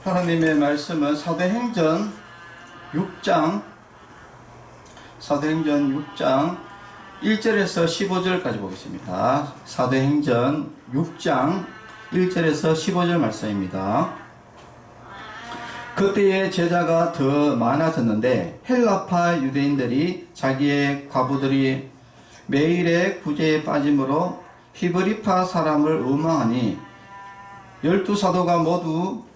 하나님의 말씀은 사도행전 6장 1절에서 15절까지 보겠습니다. 사도행전 6장 1절에서 15절 말씀입니다. 그때에 제자가 더 많아졌는데 헬라파 유대인들이 자기의 과부들이 매일의 구제에 빠짐으로 히브리파 사람을 음하하니 12사도가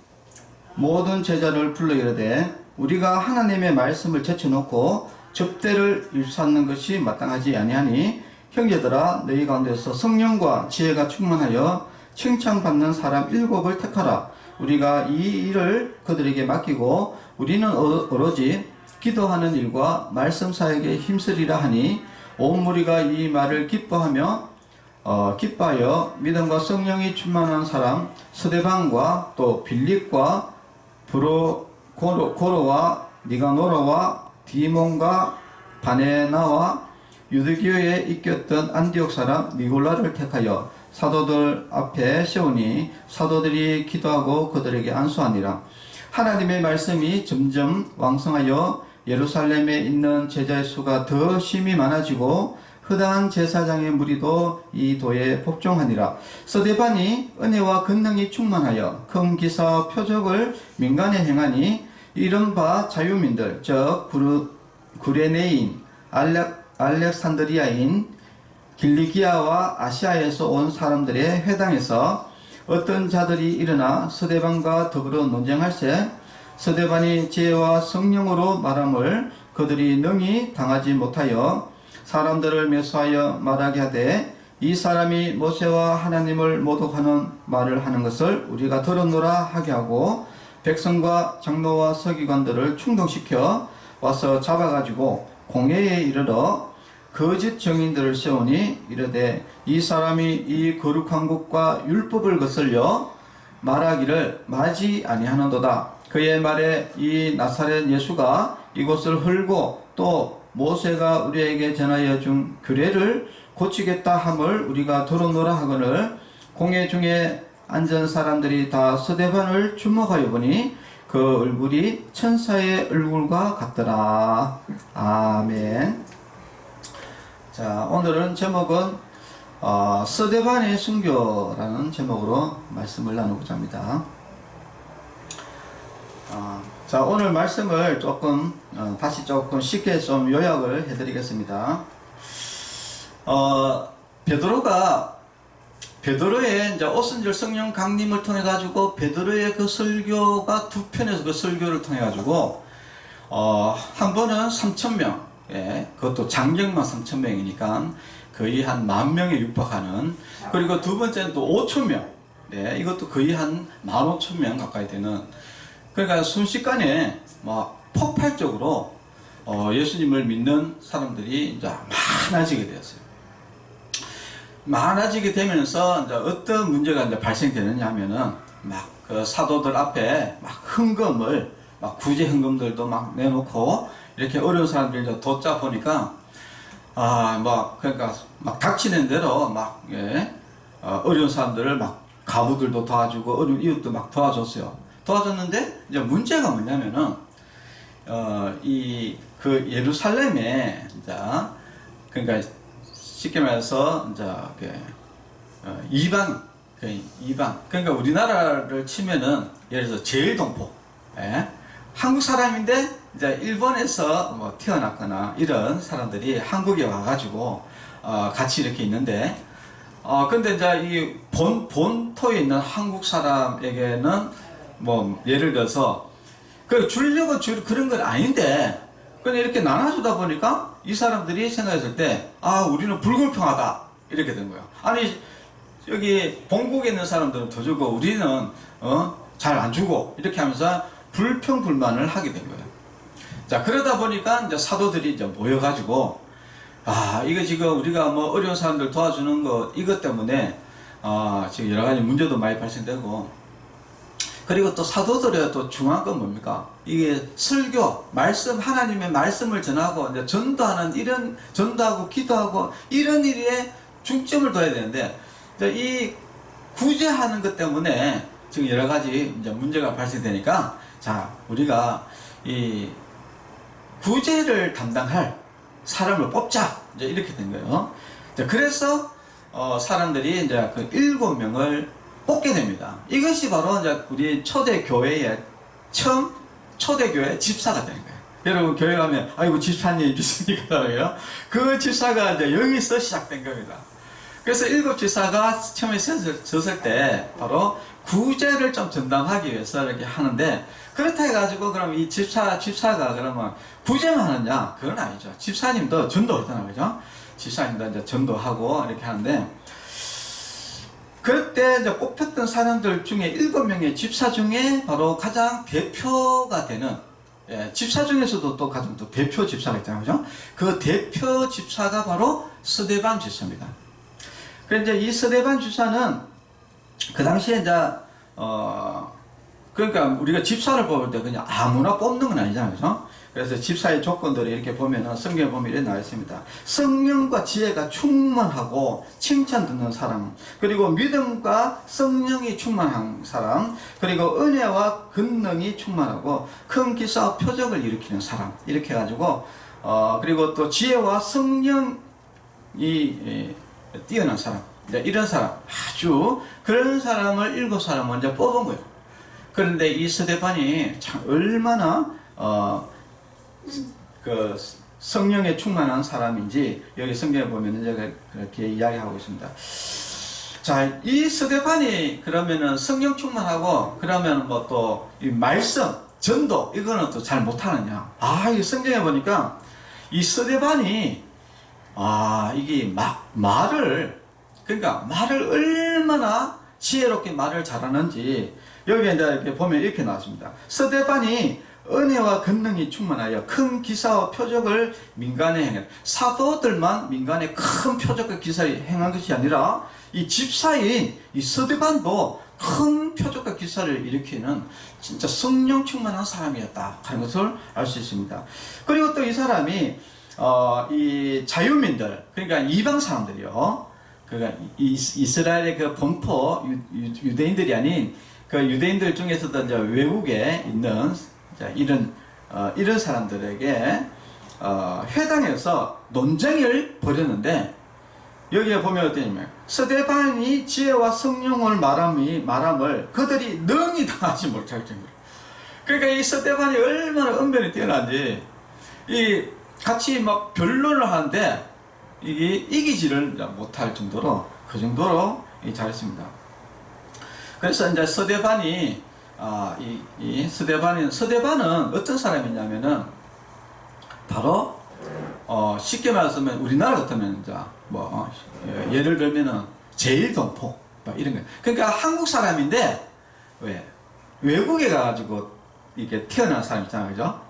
모든 제자를 불러 이르되 우리가 하나님의 말씀을 제쳐놓고 접대를 일삼는 것이 마땅하지 아니하니 형제들아 너희 가운데서 성령과 지혜가 충만하여 칭찬받는 사람 7을 택하라. 우리가 이 일을 그들에게 맡기고 우리는 오로지 기도하는 일과 말씀 사역에 힘쓰리라 하니 온 무리가 이 말을 기뻐하여 믿음과 성령이 충만한 사람 스데반과 또 빌립과 고로와 니가노라와 디몬과 바네나와 유대교에 이겼던 안디옥 사람 니골라를 택하여 사도들 앞에 세우니 사도들이 기도하고 그들에게 안수하니라. 하나님의 말씀이 점점 왕성하여 예루살렘에 있는 제자의 수가 더 심히 많아지고 허다한 제사장의 무리도 이 도에 복종하니라. 스데반이 은혜와 권능이 충만하여 큰 기사와 표적을 민간에 행하니 이른바 자유민들 즉 구레네인, 알렉산드리아인, 길리기아와 아시아에서 온 사람들의 회당에서 어떤 자들이 일어나 스데반과 더불어 논쟁할세 스데반이 지혜와 성령으로 말함을 그들이 능히 당하지 못하여 사람들을 매수하여 말하게 하되 이 사람이 모세와 하나님을 모독하는 말을 하는 것을 우리가 들었노라 하게 하고 백성과 장로와 서기관들을 충동시켜 와서 잡아가지고 공회에 이르러 거짓 증인들을 세우니 이르되 이 사람이 이 거룩한 것과 율법을 거슬려 말하기를 마지 아니하는도다. 그의 말에 이 나사렛 예수가 이곳을 헐고 또 모세가 우리에게 전하여 준 규례를 고치겠다 함을 우리가 들었노라 하거늘 공회 중에 앉은 사람들이 다 스데반을 주목하여 보니 그 얼굴이 천사의 얼굴과 같더라. 아멘. 자, 오늘은 제목은 스데반의 순교라는 제목으로 말씀을 나누고자 합니다. 자, 오늘 말씀을 다시 조금 쉽게 좀 요약을 해드리겠습니다. 베드로의 이제 오순절 성령 강림을 통해 가지고 베드로의 그 설교가 두 편에서 그 설교를 통해 가지고 한 번은 3,000명, 예, 그것도 장경만 3,000명이니까 거의 한 10,000명에 육박하는, 그리고 두 번째는 또 5,000명, 네, 이것도 거의 한 15,000명 가까이 되는, 그러니까 순식간에 막 폭발적으로 예수님을 믿는 사람들이 이제 많아지게 되었어요. 많아지게 되면서 이제 어떤 문제가 이제 발생되느냐 하면은 막 그 사도들 앞에 막 헌금을 막 구제 헌금들도 막 내놓고 이렇게 어려운 사람들 이제 돕자 보니까 그러니까 막 닥치는 대로 막 어려운 사람들을 막 가부들도 도와주고 어려운 이웃도 막 도와줬는데 이제 문제가 뭐냐면은 그 예루살렘에 이제 그러니까 쉽게 말해서 이제 이방 그러니까 우리나라를 치면은 예를 들어서 제일동포, 한국 사람인데 이제 일본에서 뭐 태어났거나 이런 사람들이 한국에 와가지고 같이 이렇게 있는데 근데 이제 이 본토에 있는 한국 사람에게는 뭐 예를 들어서 주려고 그런 건 아닌데 그냥 이렇게 나눠주다 보니까 이 사람들이 생각했을 때 우리는 불공평하다 이렇게 된 거예요. 아니 여기 본국에 있는 사람들은 더 주고 우리는 잘 안 주고 이렇게 하면서 불평불만을 하게 된 거예요. 자, 그러다 보니까 이제 사도들이 이제 모여가지고 이거 지금 우리가 뭐 어려운 사람들 도와주는 거 이것 때문에 지금 여러 가지 문제도 많이 발생되고, 그리고 또 사도들의 또 중요한 건 뭡니까? 이게 설교, 말씀, 하나님의 말씀을 전하고 이제 전도하고 기도하고 이런 일에 중점을 둬야 되는데, 이 구제하는 것 때문에 지금 여러 가지 이제 문제가 발생되니까, 자, 우리가 이 구제를 담당할 사람을 뽑자. 이제 이렇게 된 거예요. 자, 그래서, 사람들이 이제 그 7명을 뽑게 됩니다. 이것이 바로 이제 우리 초대교회의 처음 초대교회 집사가 되는 거예요. 여러분, 교회 가면, 아이고, 집사님 주시니까 그래요. 그 집사가 이제 여기서 시작된 겁니다. 그래서 7 집사가 처음에 섰을 때, 바로 구제를 좀 전담하기 위해서 이렇게 하는데, 그렇다 해가지고, 그럼 이 집사가 그러면 구제만 하느냐? 그건 아니죠. 집사님도 전도하잖아요. 그죠? 집사님도 이제 전도하고 이렇게 하는데, 그때 이제 뽑혔던 사람들 중에 7명의 집사 중에 바로 가장 대표가 되는, 집사 중에서도 또 가장 또 대표 집사가 있잖아요. 그죠? 그 대표 집사가 바로 스데반 집사입니다. 그런데 이 스데반 집사는 그 당시에 이제, 그러니까 우리가 집사를 뽑을 때 그냥 아무나 뽑는 건 아니잖아요. 그죠? 그래서 집사의 조건들을 이렇게 보면은 성경에 보면 이렇게 나와 있습니다. 성령과 지혜가 충만하고 칭찬 듣는 사람, 그리고 믿음과 성령이 충만한 사람, 그리고 은혜와 권능이 충만하고 큰 기사와 표적을 일으키는 사람, 이렇게 해가지고, 그리고 또 지혜와 성령이 뛰어난 사람, 이런 사람, 아주 그런 사람을 7사람 먼저 뽑은 거예요. 그런데 이 스데반이 참 얼마나 그 성령에 충만한 사람인지 여기 성경에 보면 이제 그렇게 이야기하고 있습니다. 자, 이 스데반이 그러면은 성령 충만하고 그러면 뭐 또 이 말씀, 전도 이거는 또 잘 못하느냐? 이 성경에 보니까 이 스데반이 이게 그러니까 말을 얼마나 지혜롭게 말을 잘하는지 여기에 이제 이렇게 보면 이렇게 나왔습니다. 스데반이 은혜와 권능이 충만하여 큰 기사와 표적을 민간에 행해. 사도들만 민간에 큰 표적과 기사를 행한 것이 아니라 이 집사인 이 스데반도 큰 표적과 기사를 일으키는 진짜 성령 충만한 사람이었다 하는 것을 알 수 있습니다. 그리고 또 이 사람이 이 자유민들, 그러니까 이방 사람들이요. 그러니까 이스라엘의 그 본토 유대인들이 아닌 그 유대인들 중에서도 이제 외국에 있는 이런 사람들에게 회당에서 논쟁을 벌였는데, 여기에 보면 어떠냐면 스데반이 지혜와 성령을 말함을 그들이 능히 당하지 못할 정도로, 그러니까 이 스데반이 얼마나 언변이 뛰어난지 이 같이 막 변론을 하는데 이게 이기지를 못할 정도로, 그 정도로 잘했습니다. 그래서 이제 스데반이 스데반은 어떤 사람이냐면은 바로 쉽게 말하면 우리나라 같으면 이제 뭐 예를 들면은 제일동포 이런 거. 그러니까 한국 사람인데 왜 외국에 가가지고 이렇게 태어난 사람 있잖아요, 그죠?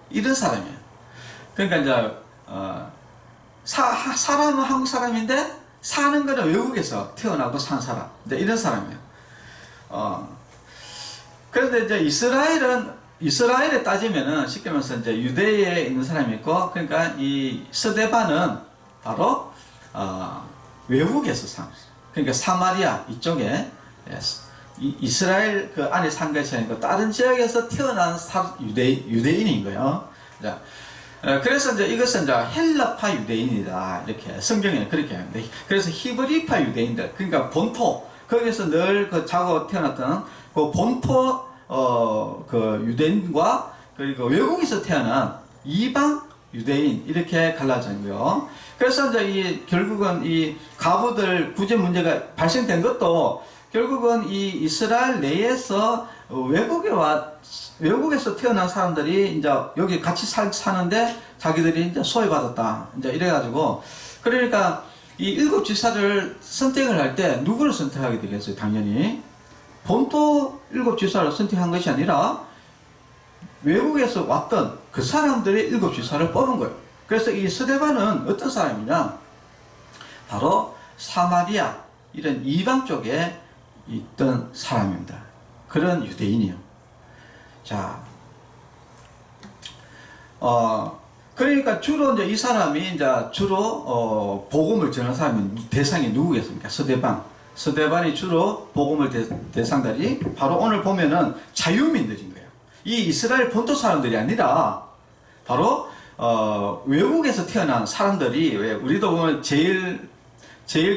이런 사람이에요. 그러니까 이제 사람은 한국 사람인데 사는 거는 외국에서 태어나고 산 사람, 이제 이런 사람이에요. 그런데 이제 이스라엘에 따지면은 쉽게 말해서 이제 유대에 있는 사람이 있고, 그러니까 이 스데반은 바로 외국에서 산, 그러니까 사마리아 이쪽에 이스라엘 그 안에 산 것이 아니고 다른 지역에서 태어난 유대인인 거예요. 자, 그래서 이제 이것은 이제 헬라파 유대인이다 이렇게 성경에는 그렇게 합니다. 그래서 히브리파 유대인들, 그러니까 본토, 거기서 늘 그 자고 태어났던 그 본토 그 유대인과 그리고 외국에서 태어난 이방 유대인, 이렇게 갈라졌고요. 그래서 이제 결국은 이 가부들 구제 문제가 발생된 것도 결국은 이 이스라엘 내에서 외국에서 태어난 사람들이 이제 여기 같이 사는데 자기들이 이제 소외받았다. 이제 이래가지고, 그러니까 이 7 지사를 선택을 할 때 누구를 선택하게 되겠어요? 당연히 본토 7 지사를 선택한 것이 아니라 외국에서 왔던 그 사람들이 7 지사를 뽑은 거예요. 그래서 이 스데반은 어떤 사람이냐? 바로 사마리아, 이런 이방 쪽에 있던 사람입니다. 그런 유대인이요. 자, 그러니까 주로 이제 이 사람이 이제 주로 복음을 전하는 사람이 대상이 누구겠습니까? 스데반. 스데반이 주로 복음을 대상들이 바로 오늘 보면은 자유민들인 거예요. 이 이스라엘 본토 사람들이 아니라 바로 외국에서 태어난 사람들이, 왜 우리도 보면 제일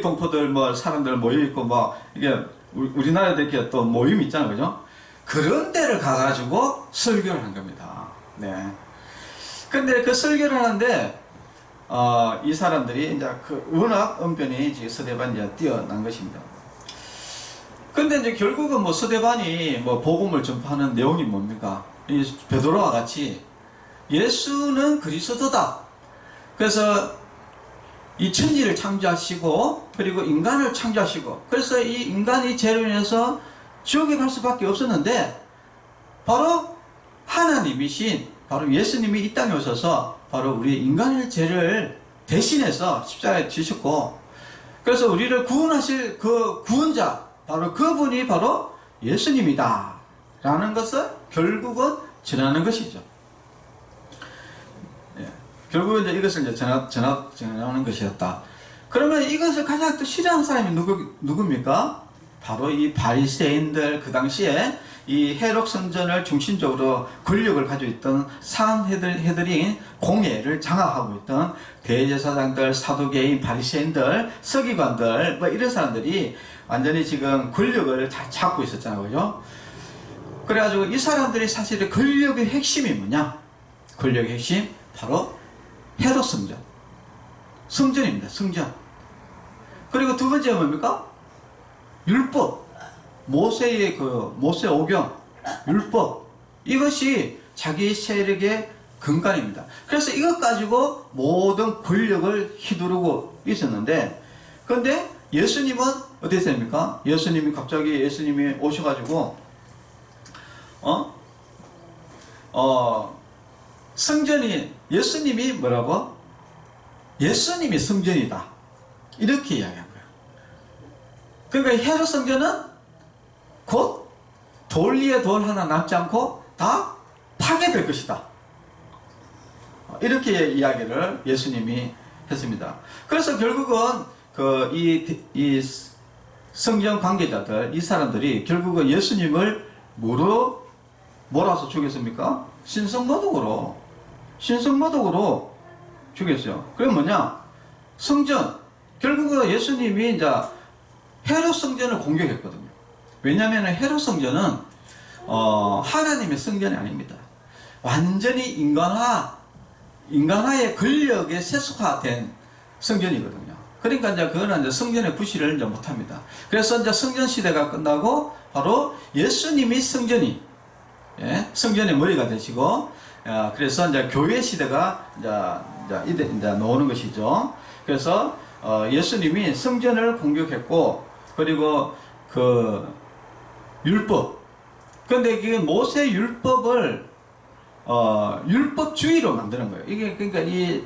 동포들 뭐 사람들 모여 있고 뭐 이게 우리나라도 이렇게 또 모임 있잖아요, 그죠? 그런 데를 가가지고 설교를 한 겁니다. 네. 근데 그 설교를 하는데 이 사람들이 이제 그 워낙 언변이 이제 스데반이 뛰어난 것입니다. 근데 이제 결국은 뭐 스데반이 뭐 복음을 전파하는 내용이 뭡니까? 이 베드로와 같이 예수는 그리스도다. 그래서 이 천지를 창조하시고 그리고 인간을 창조하시고, 그래서 이 인간이 죄로 인해서 지옥에 갈 수밖에 없었는데 바로 하나님이신 바로 예수님이 이 땅에 오셔서 바로 우리 인간의 죄를 대신해서 십자가에 지셨고, 그래서 우리를 구원하실 그 구원자, 바로 그분이 바로 예수님이다 라는 것을 결국은 전하는 것이죠. 결국은 이제 이것을 이제 전하는 것이었다. 그러면 이것을 가장 또 싫어하는 사람이 누굽니까? 바로 이 바리새인들, 그 당시에 이 헤롯 성전을 중심적으로 권력을 가지고 있던 상한해들인 공예를 장악하고 있던 대제사장들, 사두개인, 바리새인들, 서기관들, 뭐 이런 사람들이 완전히 지금 권력을 다 잡고 있었잖아요, 그죠? 그래가지고 이 사람들이 사실 권력의 핵심이 뭐냐? 권력의 핵심 바로 헤롯 성전, 성전입니다. 성전. 그리고 두 번째가 뭡니까? 율법, 모세 오경, 율법, 이것이 자기 세력의 근간입니다. 그래서 이것 가지고 모든 권력을 휘두르고 있었는데, 그런데 예수님은 어떻게 됩니까? 예수님이 오셔가지고 예수님이 뭐라고? 예수님이 성전이다, 이렇게 이야기한 거예요. 그러니까 헤롯 성전은 곧 돌 위에 돌 하나 남지 않고 다 파괴될 것이다, 이렇게 이야기를 예수님이 했습니다. 그래서 결국은 이 성경 관계자들, 이 사람들이 결국은 예수님을 몰아서 죽였습니까? 신성모독으로 죽였어요. 그게 뭐냐? 성전. 결국은 예수님이 이제 헤롯 성전을 공격했거든요. 왜냐하면 헤롯 성전은 하나님의 성전이 아닙니다. 완전히 인간화의 권력에 세속화된 성전이거든요. 그러니까 이제 그거는 이제 성전의 부실을 이제 못합니다. 그래서 이제 성전 시대가 끝나고 바로 예수님이 성전의 머리가 되시고, 그래서 이제 교회 시대가 이제 나오는 것이죠. 그래서 예수님이 성전을 공격했고, 그리고 그 율법. 근데 그 모세 율법을 율법주의로 만드는 거예요. 이게 그러니까 이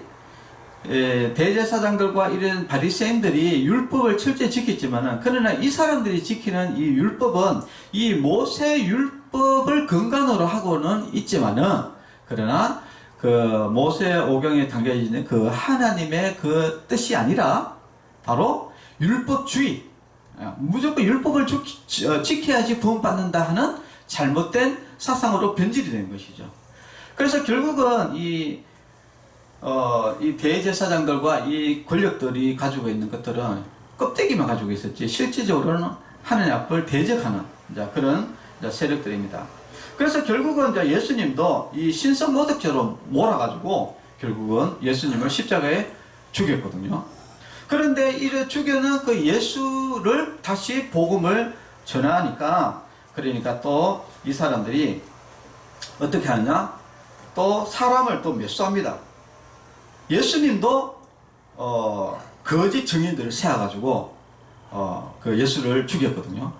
대제사장들과 이런 바리새인들이 율법을 철저히 지켰지만은, 그러나 이 사람들이 지키는 이 율법은 이 모세 율법을 근간으로 하고는 있지만은, 그러나 그 모세 오경에 담겨 있는 그 하나님의 그 뜻이 아니라 바로 율법주의, 무조건 율법을 지켜야지 구원받는다 하는 잘못된 사상으로 변질이 된 것이죠. 그래서 결국은 이 대제사장들과 이 권력들이 가지고 있는 것들은 껍데기만 가지고 있었지, 실질적으로는 하나님 앞을 대적하는 그런 세력들입니다. 그래서 결국은 예수님도 이 신성모독죄로 몰아가지고 결국은 예수님을 십자가에 죽였거든요. 그런데 이래 죽여는 그 예수를 다시 복음을 전하니까, 그러니까 또 이 사람들이 어떻게 하느냐? 또 사람을 또 매수합니다. 예수님도 거짓 증인들을 세워가지고 그 예수를 죽였거든요.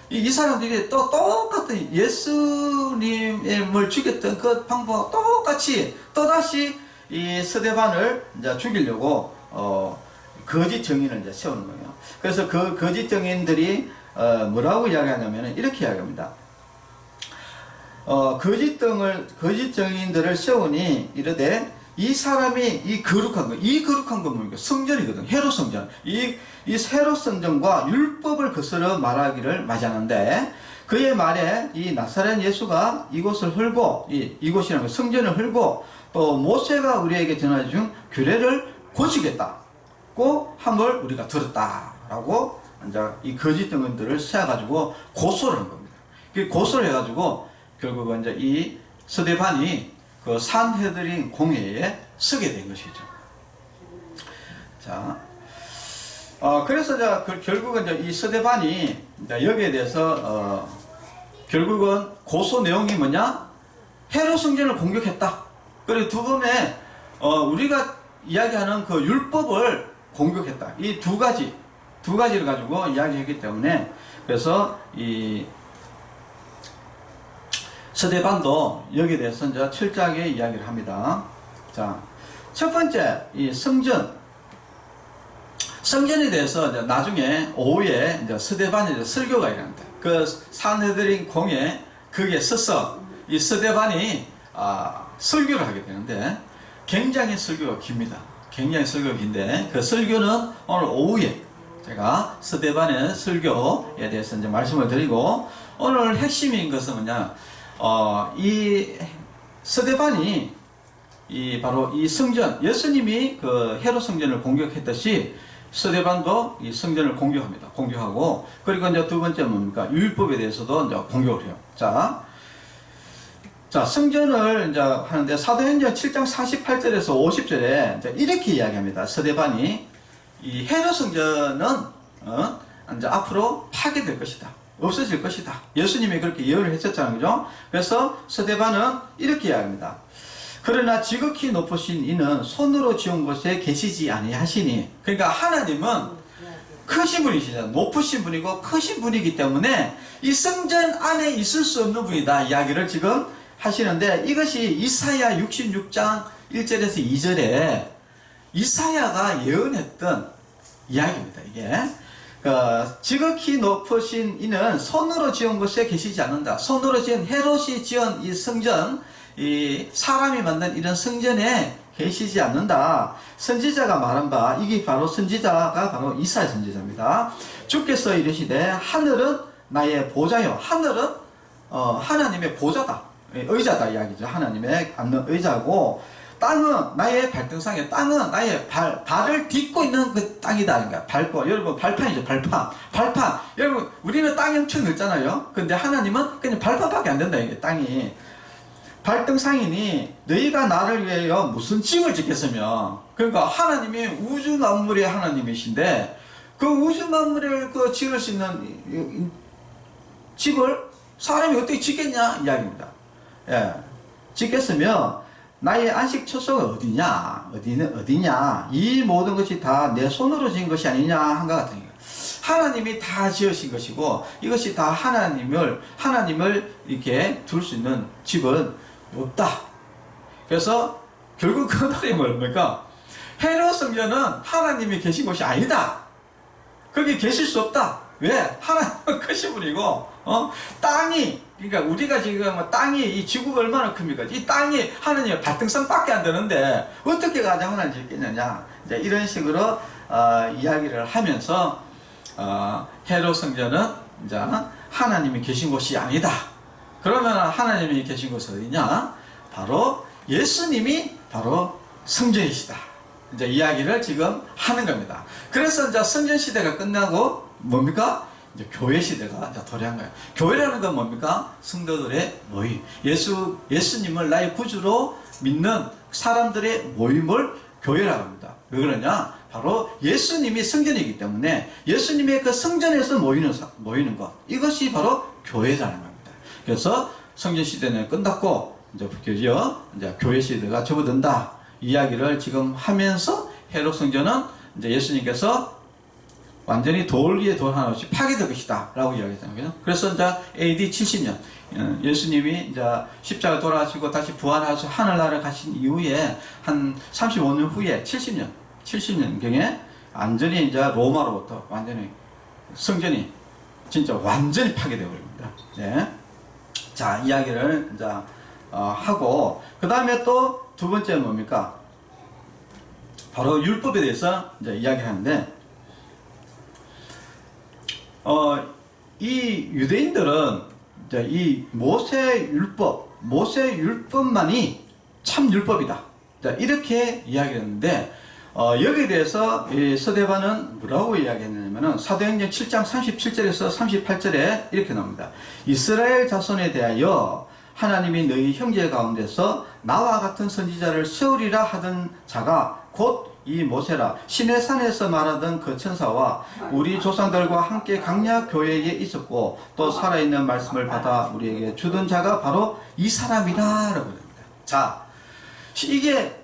이 사람들이 또 똑같은 예수님을 죽였던 그 방법과 똑같이 또다시 이 스데반을 이제 죽이려고 거짓 증인을 이제 세우는 거예요. 그래서 그 거짓 증인들이 뭐라고 이야기하냐면 이렇게 이야기합니다. 거짓 증인들을 세우니 이르되 이 사람이 이 거룩한 건 뭡니까? 성전이거든. 헤롯 성전. 이 헤롯 성전과 율법을 거스러 말하기를 맞이하는데, 그의 말에 이 나사렛 예수가 이곳을 헐고, 이곳이라는 성전을 헐고, 또 모세가 우리에게 전해준 규례를 고치겠다고 함을 우리가 들었다라고 이제 이 거짓 증언들을 세워가지고 고소를 한 겁니다. 그 고소를 해가지고 결국은 이제 이 스데반이 그 산헤드린 공회에 서게 된 것이죠. 자, 그래서 이제 결국은 이제 이 스데반이 이제 여기에 대해서 결국은 고소 내용이 뭐냐? 헤롯 성전을 공격했다. 그리고 두 번에 우리가 이야기하는 그 율법을 공격했다. 이 두 가지를 가지고 이야기했기 때문에, 그래서 이 스데반도 여기에 대해서 이제 철저하게 이야기를 합니다. 자, 첫 번째, 이 성전에 대해서 이제 나중에 오후에 이제 스데반이 이제 설교가 일어납니다. 그 산헤드린 공에 거기에 서서 이 스데반이 설교를 하게 되는데, 굉장히 설교가 깁니다. 굉장히 설교가 긴데, 그 설교는 오늘 오후에 제가 스데반의 설교에 대해서 이제 말씀을 드리고, 오늘 핵심인 것은 뭐냐, 이 스데반이 바로 이 성전, 예수님이 그 헤롯 성전을 공격했듯이 스데반도 이 성전을 공격하고, 그리고 이제 두 번째 뭡니까? 율법에 대해서도 이제 공격을 해요. 자, 성전을 이제 하는데 사도행전 7장 48절에서 50절에 이제 이렇게 이야기합니다. 스데반이 이 헤롯 성전은 이제 앞으로 파괴될 것이다. 없어질 것이다. 예수님이 그렇게 예언을 했었잖아요. 그죠? 그래서 스데반은 이렇게 이야기합니다. 그러나 지극히 높으신 이는 손으로 지은 곳에 계시지 아니하시니. 그러니까 하나님은 크신 분이시잖아요. 높으신 분이고 크신 분이기 때문에 이 성전 안에 있을 수 없는 분이다. 이야기를 지금 하시는데, 이것이 이사야 66장 1절에서 2절에 이사야가 예언했던 이야기입니다. 이게 지극히 높으신 이는 손으로 지은 곳에 계시지 않는다. 손으로 지은, 헤롯이 지은 이 성전, 이 사람이 만든 이런 성전에 계시지 않는다. 선지자가 말한 바, 이게 바로 선지자가 바로 이사야 선지자입니다. 주께서 이르시되 하늘은 나의 보좌요. 하늘은 하나님의 보좌다. 의자다 이야기죠. 하나님의 앉는 의자고, 땅은 나의 발등상에, 땅은 나의 발을 딛고 있는 그 땅이다. 그러니까 밟고, 여러분 발판이죠. 발판. 여러분 우리는 땅이 엄청 넓잖아요. 근데 하나님은 그냥 발판밖에 안 된다. 이게 땅이 발등상이니 너희가 나를 위하여 무슨 집을 짓겠으며. 그러니까 하나님이 우주 만물의 하나님이신데, 그 우주 만물을 그 지을 수 있는 집을 사람이 어떻게 짓겠냐 이야기입니다. 예, 짓겠으며 나의 안식 처소가 어디냐? 이 모든 것이 다 내 손으로 지은 것이 아니냐 한 것 같은 거예요. 하나님이 다 지으신 것이고, 이것이 다 하나님을 이렇게 둘 수 있는 집은 없다. 그래서 결국 그 말이 뭡니까? 헤롯 성전은 하나님이 계신 곳이 아니다. 거기 계실 수 없다. 왜? 하나님은 크신 분이고, 땅이, 그러니까 우리가 지금 땅이, 이 지구가 얼마나 큽니까? 이 땅이 하나님의 발등상밖에 안 되는데 어떻게 가장 하나님 짓겠느냐? 이제 이런 식으로 이야기를 하면서 헤롯 성전은 이제 하나님이 계신 곳이 아니다. 그러면 하나님이 계신 곳은 어디냐? 바로 예수님이 바로 성전이시다. 이제 이야기를 지금 하는 겁니다. 그래서 이제 성전 시대가 끝나고 뭡니까? 이제 교회 시대가 이제 도래한 거예요. 교회라는 건 뭡니까? 성도들의 모임. 예수님을 나의 구주로 믿는 사람들의 모임을 교회라고 합니다. 왜 그러냐? 바로 예수님이 성전이기 때문에 예수님의 그 성전에서 모이는 것. 이것이 바로 교회라는 겁니다. 그래서 성전 시대는 끝났고, 이제 교회 시대가 접어든다. 이야기를 지금 하면서 헤롯 성전은 이제 예수님께서 완전히 돌 위에 돌 하나 없이 파괴될 것이다 라고 이야기했잖아요. 그래서 이제 AD 70년 예수님이 이제 십자가 돌아가시고 다시 부활하셔서 하늘나라에 가신 이후에 한 35년 후에 70년경에 완전히 이제 로마로부터 완전히 성전이 진짜 완전히 파괴되어 버립니다. 네. 자, 이야기를 이제 하고, 그 다음에 또 두 번째는 뭡니까? 바로 율법에 대해서 이제 이야기하는데, 이 유대인들은 이제 이 모세 율법만이 참 율법이다. 자, 이렇게 이야기했는데, 여기에 대해서 이 스데반은 뭐라고 이야기했냐면은 사도행전 7장 37절에서 38절에 이렇게 나옵니다. 이스라엘 자손에 대하여 하나님이 너희 형제 가운데서 나와 같은 선지자를 세우리라 하던 자가 곧 이 모세라. 시내산에서 말하던 그 천사와 우리 조상들과 함께 강약 교회에 있었고 또 살아있는 말씀을 받아 우리에게 주던 자가 바로 이 사람이다 라고 합니다. 자, 이게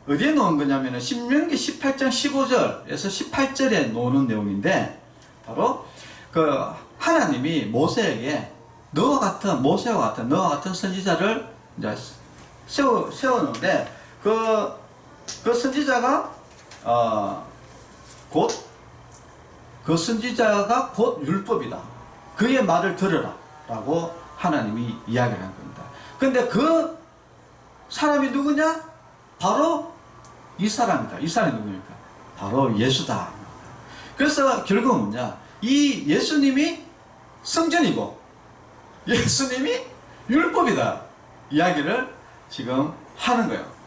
어디에 놓은 거냐면은 신명기 18장 15절에서 18절에 놓는 내용인데, 바로 그 하나님이 모세에게 모세와 같은 너와 같은 선지자를 이제 세우는데, 그 선지자가 그 선지자가 곧 율법이다. 그의 말을 들으라 라고 하나님이 이야기를 한 겁니다. 근데 그 사람이 누구냐? 바로 이 사람이다. 이 사람이 누구니까? 바로 예수다. 그래서 결국은 뭐냐? 이 예수님이 성전이고 예수님이 율법이다. 이야기를 지금 하는 거예요.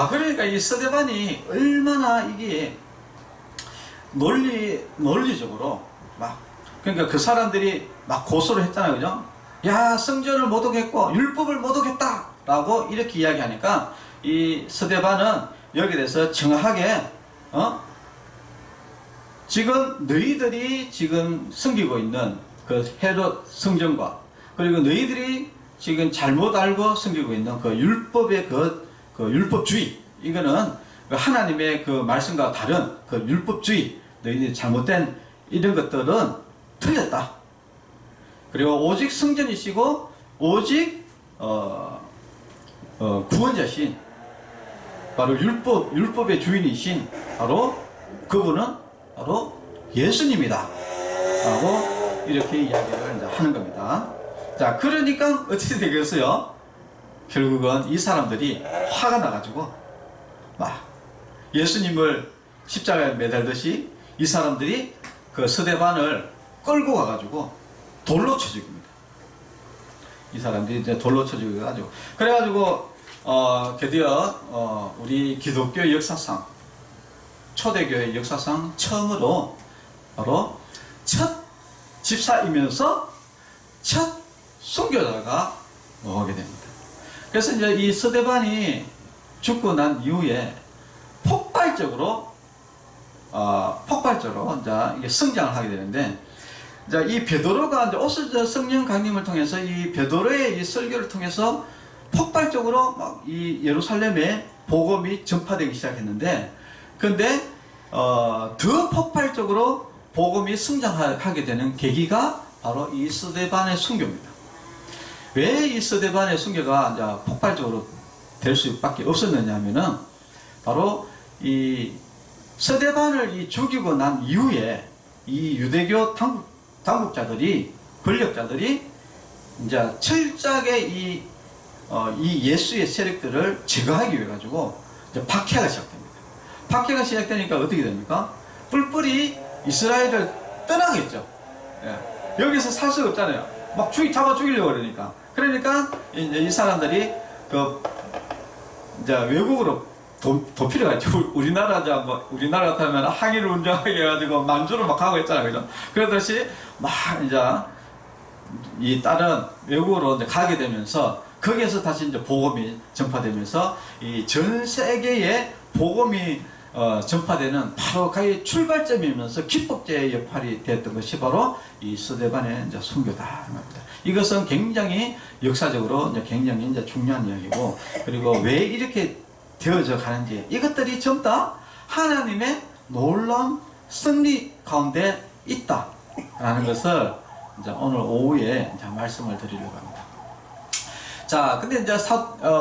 그러니까 이 스데반이 얼마나 이게 논리적으로 그러니까 그 사람들이 막 고소를 했잖아요. 그죠? 야, 성전을 못 오겠고 율법을 못 오겠다 라고 이렇게 이야기하니까 이 스데반은 여기에 대해서 정확하게 지금 너희들이 지금 섬기고 있는 그 헤롯 성전과, 그리고 너희들이 지금 잘못 알고 섬기고 있는 그 율법의 그 율법주의, 이거는 하나님의 그 말씀과 다른 그 율법주의, 너희들이 잘못된 이런 것들은 틀렸다. 그리고 오직 성전이시고 오직 구원자신, 바로 율법의 주인이신 바로 그분은 바로 예수님이다 라고 이렇게 이야기를 이제 하는 겁니다. 자, 그러니까 어떻게 되겠어요? 결국은 이 사람들이 화가 나가지고 막 예수님을 십자가에 매달듯이 이 사람들이 그 스데반을 끌고 가가지고 돌로 쳐 죽입니다. 이 사람들이 이제 돌로 쳐 죽여가지고, 그래가지고 드디어 우리 기독교 역사상, 초대교회 역사상 처음으로 바로 첫 집사이면서 첫 순교자가 나오게 됩니다. 그래서 이제 이 스데반이 죽고 난 이후에 폭발적으로 이제 이게 성장을 하게 되는데, 이제 이 베드로가 이제 오스저 성령 강림을 통해서 이 베드로의 이 설교를 통해서 폭발적으로 막 이 예루살렘에 복음이 전파되기 시작했는데, 근데 더 폭발적으로 복음이 성장하게 되는 계기가 바로 이 스데반의 순교입니다. 왜 이 스데반의 순교가 이제 폭발적으로 될 수밖에 없었느냐 하면은, 바로 이 스데반을 죽이고 난 이후에 이 유대교 당국자들이, 권력자들이 이제 철저하게 이 예수의 세력들을 제거하기 위해 가지고 이제 박해가 시작됩니다. 박해가 시작되니까 어떻게 됩니까? 뿔뿔이 이스라엘을 떠나겠죠. 예. 여기서 살 수가 없잖아요. 막 잡아 죽이려고 그러니까 이제 이 사람들이 이제 외국으로 도피를 갔죠. 우리나라 같으면 항해를 운전하게 해가지고 만주를 막 하고 있잖아요. 그죠? 그러듯이 막 이제 이 다른 외국으로 이제 가게 되면서 거기에서 다시 이제 복음이 전파되면서 이 전 세계에 복음이 전파되는 바로 그의 출발점이면서 기법제의 역할이 되었던 것이 바로 이 스데반의 이제 순교다 합니다. 이것은 굉장히 역사적으로 이제 굉장히 이제 중요한 이야기고, 그리고 왜 이렇게 되어져 가는지, 이것들이 전부 다 하나님의 놀라운 승리 가운데 있다라는 것을 이제 오늘 오후에 이제 말씀을 드리려고 합니다. 자, 근데 이제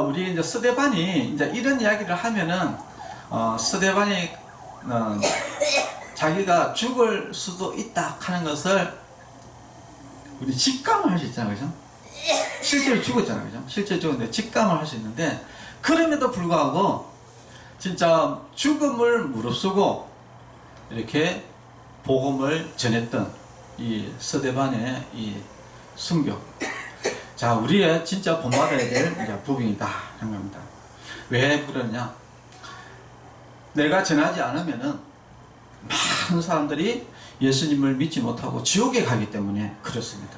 우리 이제 스데반이 이제 이런 이야기를 하면은 스데반이 자기가 죽을 수도 있다 하는 것을 우리 직감을 할 수 있잖아요, 그죠? 실제로 죽었잖아요, 그죠? 실제로 죽었는데 직감을 할 수 있는데, 그럼에도 불구하고 진짜 죽음을 무릅쓰고 이렇게 복음을 전했던 이 스데반의 이 순교. 자, 우리의 진짜 본받아야 될 이제 복음이다 하는 겁니다. 왜 그러냐? 내가 전하지 않으면은 많은 사람들이 예수님을 믿지 못하고 지옥에 가기 때문에 그렇습니다.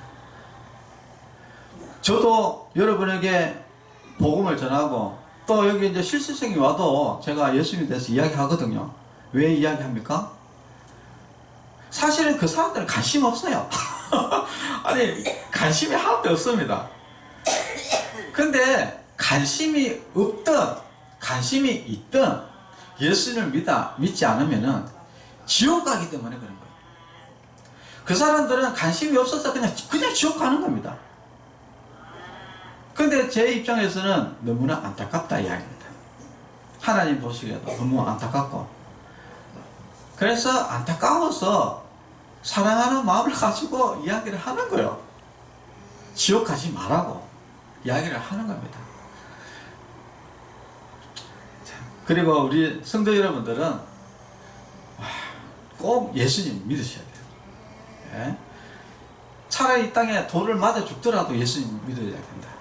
저도 여러분에게 복음을 전하고 또 여기 이제 실습생이 와도 제가 예수님에 대해서 이야기하거든요. 왜 이야기합니까? 사실은 그 사람들은 관심 없어요. 아니, 관심이 하나도 없습니다. 근데 관심이 없든 관심이 있든 예수님을 믿지 않으면은 지옥 가기 때문에 그런 거예요. 그 사람들은 관심이 없어서 그냥 지옥 가는 겁니다. 근데 제 입장에서는 너무나 안타깝다 이야기입니다. 하나님 보시기에도 너무 안타깝고, 그래서 안타까워서 사랑하는 마음을 가지고 이야기를 하는 거예요. 지옥 가지 말라고 이야기를 하는 겁니다. 그리고 우리 성도 여러분들은 꼭 예수님 믿으셔야 돼요. 예? 차라리 이 땅에 돌을 맞아 죽더라도 예수님 믿어야 된다.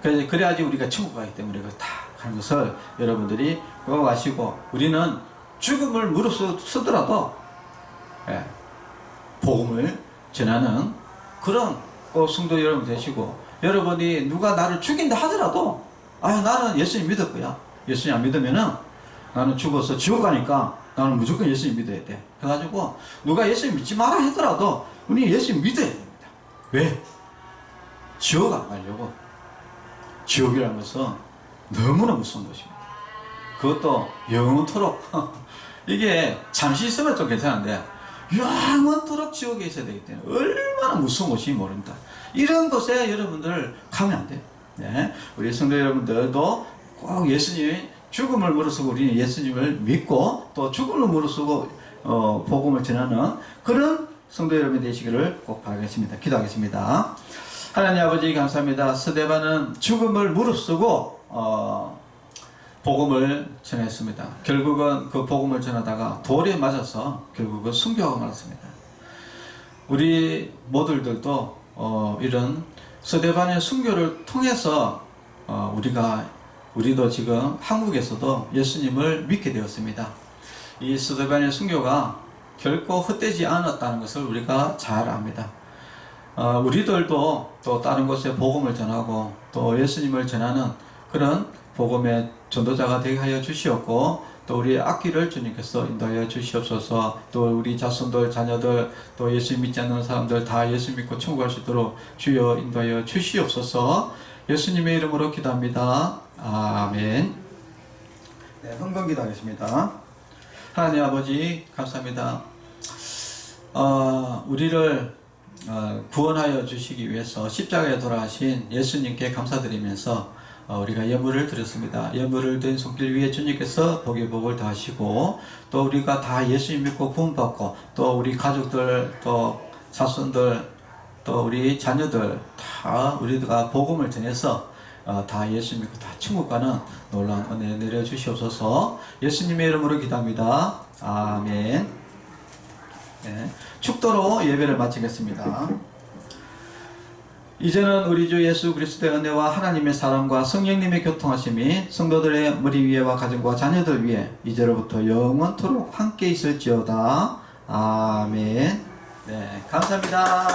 그래야지 우리가 천국 가기 때문에 그걸 다 하는 것을 여러분들이 꼭 아시고, 우리는 죽음을 무릅쓰더라도 예, 복음을 전하는 그런 꼭 성도 여러분 되시고, 여러분이 누가 나를 죽인다 하더라도 나는 예수님 믿을 거야. 예수님 안 믿으면은 나는 죽어서 지옥 가니까 나는 무조건 예수님 믿어야 돼. 그래가지고 누가 예수님 믿지 마라 하더라도 우리 예수님 믿어야 됩니다. 왜? 지옥 안 가려고. 지옥이라는 것은 너무나 무서운 것입니다. 그것도 영원토록 이게 잠시 있으면 좀 괜찮은데 영원토록 지옥에 있어야 되기 때문에 얼마나 무서운 것인지 모릅니다. 이런 곳에 여러분들 가면 안 돼요. 네. 우리 성도 여러분들도 꼭 예수님이 죽음을 무릅쓰고 우리는 예수님을 믿고 또 죽음을 무릅쓰고 복음을 전하는 그런 성도 여러분 되시기를 꼭 바라겠습니다. 기도하겠습니다. 하나님 아버지 감사합니다. 스데반은 죽음을 무릅쓰고 복음을 전했습니다. 결국은 그 복음을 전하다가 돌에 맞아서 결국은 순교하고 말았습니다. 우리 모두들도 이런 스데반의 순교를 통해서 우리도 지금 한국에서도 예수님을 믿게 되었습니다. 이 스데반의 순교가 결코 헛되지 않았다는 것을 우리가 잘 압니다. 우리들도 또 다른 곳에 복음을 전하고 또 예수님을 전하는 그런 복음의 전도자가 되게 하여 주시옵고, 또 우리의 앞길을 주님께서 인도하여 주시옵소서. 또 우리 자손들, 자녀들, 또 예수 믿지 않는 사람들 다 예수 믿고 천국 갈 수 있도록 주여 인도하여 주시옵소서. 예수님의 이름으로 기도합니다. 아멘. 네, 헌금 기도하겠습니다. 하나님 아버지 감사합니다. 우리를 구원하여 주시기 위해서 십자가에 돌아가신 예수님께 감사드리면서 우리가 예물을 드렸습니다. 예물을 드린 손길 위에 주님께서 복의 복을 더하시고, 또 우리가 다 예수님 믿고 구원받고, 또 우리 가족들, 또 자손들, 또 우리 자녀들 다 우리가 복음을 전해서 다 예수 믿고 다 천국 가는 놀라운 은혜 내려주시옵소서. 예수님의 이름으로 기도합니다. 아멘. 네, 축도로 예배를 마치겠습니다. 이제는 우리 주 예수 그리스도의 은혜와 하나님의 사랑과 성령님의 교통하심이 성도들의 머리 위에와 가정과 자녀들 위에 이제로부터 영원토록 함께 있을지어다. 아멘. 네, 감사합니다.